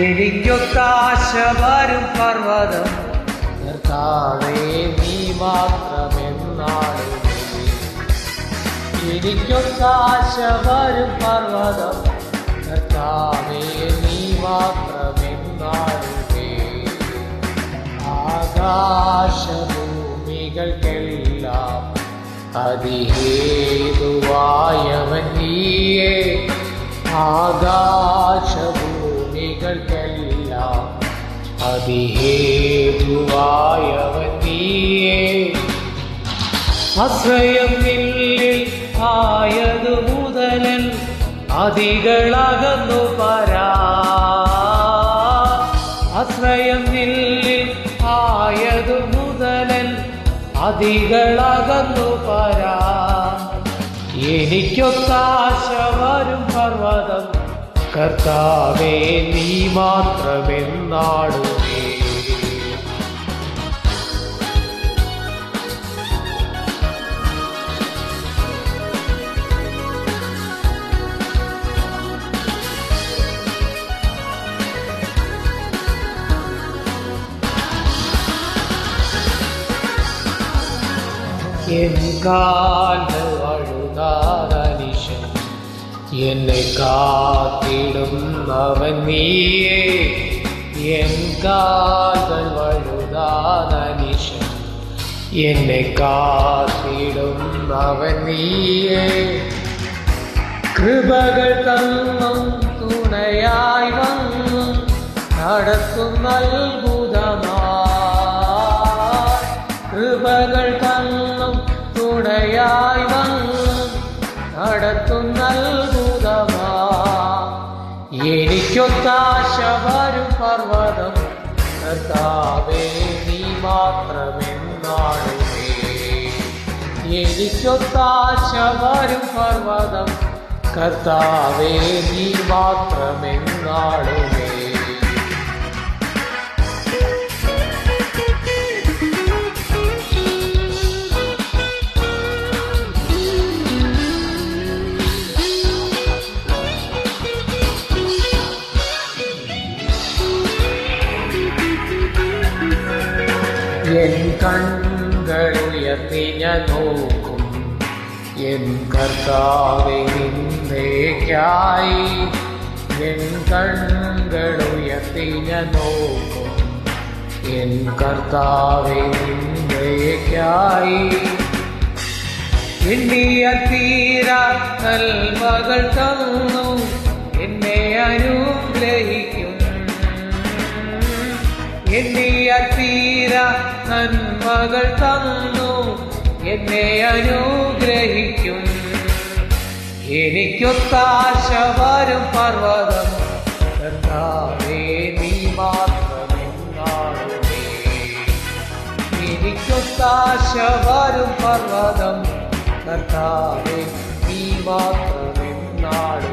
എനിക്കൊത്താശ വരും പർവ്വതം കർത്താവേ നീ മാത്രമെന്നാളുമേ. എനിക്കൊത്താശ വരും പർവ്വതം കർത്താവേ നീ മാത്രമെന്നാളുമേ. ആകാശഭൂമികൾക്കെല്ലാം അതിഹേതുവായവൻ നീയേ. ആകാശഭൂമികൾക്കെല്ലാം അതിഹേതുവായവൻ നീയേ. ആശ്രയം നിന്നിൽ ആയതു മുതലൻ അതികളകന്നു പരാ. ആശ്രയം നിന്നിൽ ആയതു മുതലൻ അതികളകന്നു പരാ. എനിക്കൊത്താശ വരും പർവ്വതം കർത്താവേ നീ മാത്രമെന്നാളുമേ. എൻ കാൽകൾ വഴുതാതനിശൻ എന്നെ കാത്തിടുന്നവൻ നീയേ. എൻ കാൽകൾ വഴുതാതനിശൻ എന്നെ കാത്തിടുന്നവൻ നീയേ. കൃപകൾ തന്നും തുണയായി വന്നും നടത്തുന്ന അത്ഭുതമായി. കൃപകൾ തന്നും തുണയായി വന്നും നടത്തുന്ന അത്ഭുതമായി. എനിക്കൊത്താശ വരും പർവ്വതം കർത്താവേ നീ മാത്രമെന്നാളുമേ. എനിക്കൊത്താശ വരും പർവ്വതം കർത്താവേ നീ മാത്രമെന്നാളുമേ. എൻ കണ്ണുകളുയർത്തി ഞാൻ നോക്കും എൻ കർത്താവേ നിന്നേക്കായി. എൻ കണ്ണുകളുയർത്തി ഞാൻ നോക്കും എൻ കർത്താവേ നിന്നേക്കായി. എണ്ണിയ തീരാ നന്മകൾ തന്നു എന്നെ അനുഗ്രഹിക്കും. എണ്ണിയ തീരാ നന്മകൾ തന്നു എന്നെ അനുഗ്രഹിക്കും. എനിക്കൊത്താശ വരും പർവ്വതം കർത്താവേ നീ മാത്രമെന്നാളുമേ. എനിക്കൊത്താശ വരും പർവ്വതം കർത്താവേ നീ മാത്രമെന്നാളുമേ.